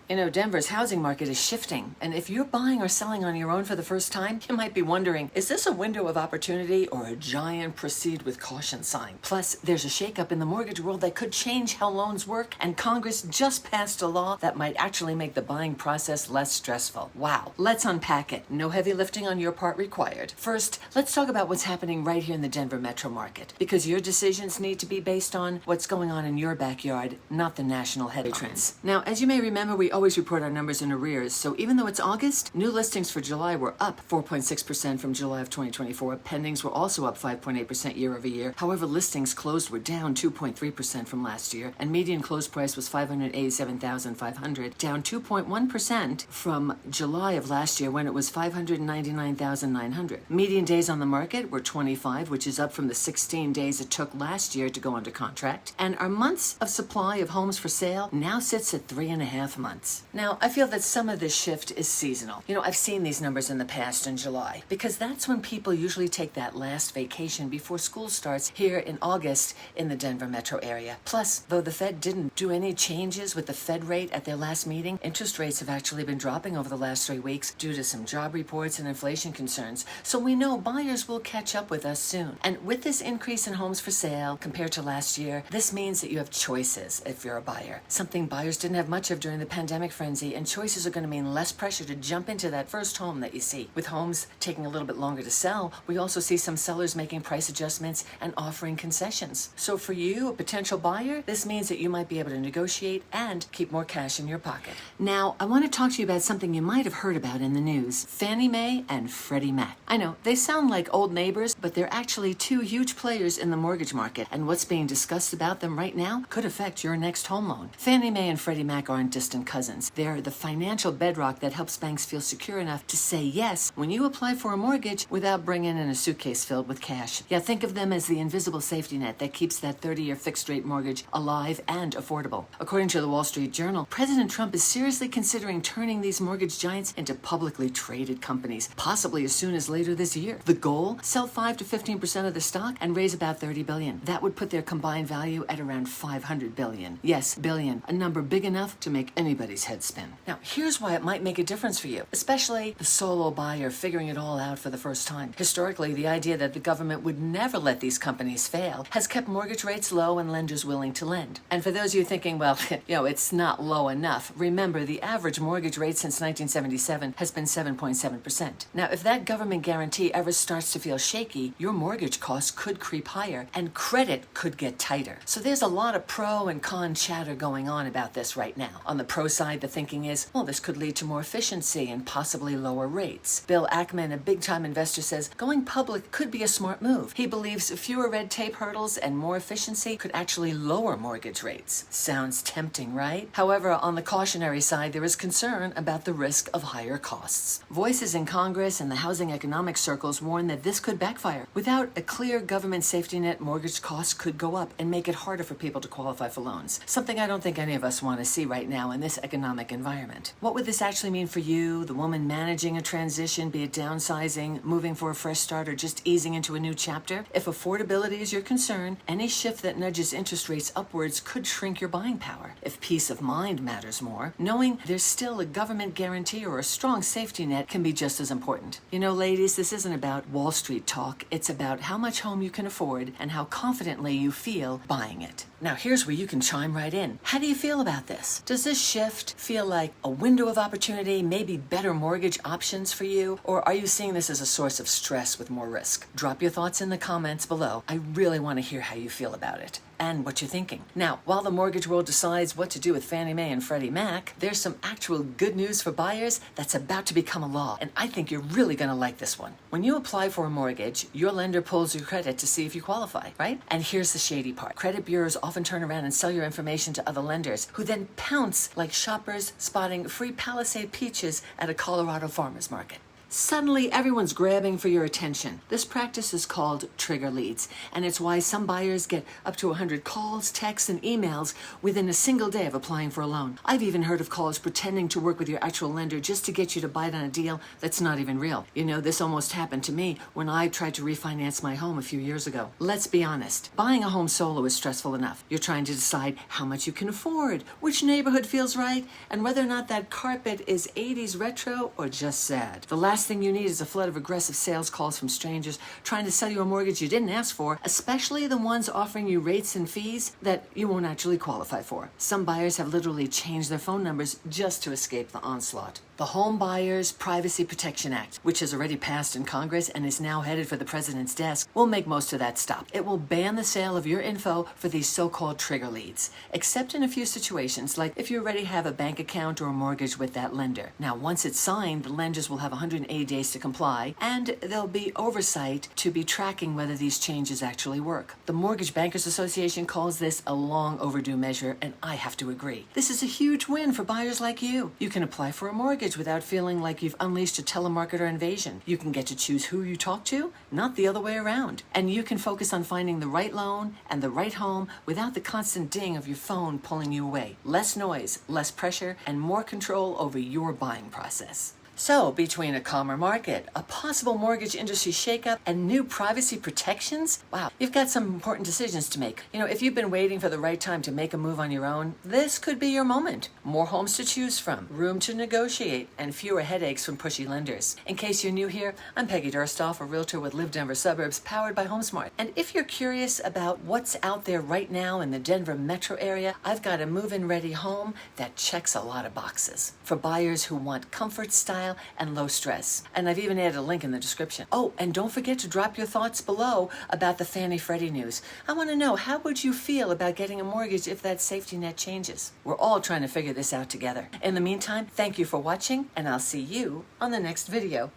You know, Denver's housing market is shifting, and if you're buying or selling on your own for the first time, you might be wondering, is this a window of opportunity or a giant proceed with caution sign? Plus, there's a shakeup in the mortgage world that could change how loans work, and Congress just passed a law that might actually make the buying process less stressful. Wow. Let's unpack it. No heavy lifting on your part required. First, let's talk about what's happening right here in the Denver metro market, because your decisions need to be based on what's going on in your backyard, not the national headlines. Now, as you may remember, we always report our numbers in arrears, so even though it's August, new listings for July were up 4.6% from July of 2024. Pendings were also up 5.8% year over year. However, listings closed were down 2.3% from last year, and median close price was $587,500, down 2.1% from July of last year when it was $599,900. Median days on the market were 25, which is up from the 16 days it took last year to go under contract, and our months of supply of homes for sale now sits at 3.5 months. Now, I feel that some of this shift is seasonal. You know, I've seen these numbers in the past in July, because that's when people usually take that last vacation before school starts here in August in the Denver metro area. Plus, though the Fed didn't do any changes with the Fed rate at their last meeting, interest rates have actually been dropping over the last 3 weeks due to some job reports and inflation concerns. So we know buyers will catch up with us soon. And with this increase in homes for sale compared to last year, this means that you have choices if you're a buyer. Something buyers didn't have much of during the pandemic frenzy, and choices are going to mean less pressure to jump into that first home that you see. With homes taking a little bit longer to sell, we also see some sellers making price adjustments and offering concessions. So for you, a potential buyer, this means that you might be able to negotiate and keep more cash in your pocket. Now, I want to talk to you about something you might have heard about in the news: Fannie Mae and Freddie Mac. I know, they sound like old neighbors, but they're actually two huge players in the mortgage market, and what's being discussed about them right now could affect your next home loan. Fannie Mae and Freddie Mac aren't distant cousins. They're the financial bedrock that helps banks feel secure enough to say yes when you apply for a mortgage without bringing in a suitcase filled with cash. Yeah, think of them as the invisible safety net that keeps that 30-year fixed-rate mortgage alive and affordable. According to the Wall Street Journal, President Trump is seriously considering turning these mortgage giants into publicly traded companies, possibly as soon as later this year. The goal? Sell 5 to 15% of the stock and raise about $30 billion. That would put their combined value at around $500 billion. Yes, billion, a number big enough to make anybody's head spin. Now, here's why it might make a difference for you, especially the solo buyer figuring it all out for the first time. Historically, the idea that the government would never let these companies fail has kept mortgage rates low and lenders willing to lend. And for those of you thinking, well, it's not low enough, remember the average mortgage rate since 1977 has been 7.7%. Now, if that government guarantee ever starts to feel shaky, your mortgage costs could creep higher and credit could get tighter. So there's a lot of pro and con chatter going on about this right now. On the pro side, the thinking is, well, this could lead to more efficiency and possibly lower rates. Bill Ackman, a big-time investor, says going public could be a smart move. He believes fewer red tape hurdles and more efficiency could actually lower mortgage rates. Sounds tempting, right? However, on the cautionary side, there is concern about the risk of higher costs. Voices in Congress and the housing economic circles warn that this could backfire. Without a clear government safety net, mortgage costs could go up and make it harder for people to qualify for loans. Something I don't think any of us want to see right now in this economic environment. What would this actually mean for you, the woman managing a transition, be it downsizing, moving for a fresh start, or just easing into a new chapter? If affordability is your concern, any shift that nudges interest rates upwards could shrink your buying power. If peace of mind matters more, knowing there's still a government guarantee or a strong safety net can be just as important. You know, ladies, this isn't about Wall Street talk. It's about how much home you can afford and how confidently you feel buying it. Now, here's where you can chime right in. How do you feel about this? Does this shift feel like a window of opportunity, maybe better mortgage options for you? Or are you seeing this as a source of stress with more risk? Drop your thoughts in the comments below. I really want to hear how you feel about it and what you're thinking. Now, while the mortgage world decides what to do with Fannie Mae and Freddie Mac, there's some actual good news for buyers that's about to become a law, and I think you're really going to like this one. When you apply for a mortgage, your lender pulls your credit to see if you qualify, right? And here's the shady part. Credit bureaus often turn around and sell your information to other lenders, who then pounce like shoppers spotting free Palisade peaches at a Colorado farmer's market. Suddenly, everyone's grabbing for your attention. This practice is called trigger leads, and it's why some buyers get up to 100 calls, texts, and emails within a single day of applying for a loan. I've even heard of callers pretending to work with your actual lender just to get you to bite on a deal that's not even real. You know, this almost happened to me when I tried to refinance my home a few years ago. Let's be honest, buying a home solo is stressful enough. You're trying to decide how much you can afford, which neighborhood feels right, and whether or not that carpet is 80s retro or just sad. The last thing you need is a flood of aggressive sales calls from strangers trying to sell you a mortgage you didn't ask for, especially the ones offering you rates and fees that you won't actually qualify for. Some buyers have literally changed their phone numbers just to escape the onslaught. The Homebuyers Privacy Protection Act, which has already passed in Congress and is now headed for the president's desk, will make most of that stop. It will ban the sale of your info for these so-called trigger leads, except in a few situations, like if you already have a bank account or a mortgage with that lender. Now, once it's signed, the lenders will have 180 days to comply, and there'll be oversight to be tracking whether these changes actually work. The Mortgage Bankers Association calls this a long overdue measure, and I have to agree. This is a huge win for buyers like you. You can apply for a mortgage without feeling like you've unleashed a telemarketer invasion. You can get to choose who you talk to, not the other way around. And you can focus on finding the right loan and the right home without the constant ding of your phone pulling you away. Less noise, less pressure, and more control over your buying process. So, between a calmer market, a possible mortgage industry shakeup, and new privacy protections, wow, you've got some important decisions to make. You know, if you've been waiting for the right time to make a move on your own, this could be your moment. More homes to choose from, room to negotiate, and fewer headaches from pushy lenders. In case you're new here, I'm Peggy Durstoff, a realtor with Live Denver Suburbs, powered by HomeSmart. And if you're curious about what's out there right now in the Denver metro area, I've got a move-in ready home that checks a lot of boxes for buyers who want comfort, style, and low stress. And I've even added a link in the description. Oh, and don't forget to drop your thoughts below about the Fannie Freddie news. I want to know, how would you feel about getting a mortgage if that safety net changes? We're all trying to figure this out together. In the meantime, thank you for watching, and I'll see you on the next video.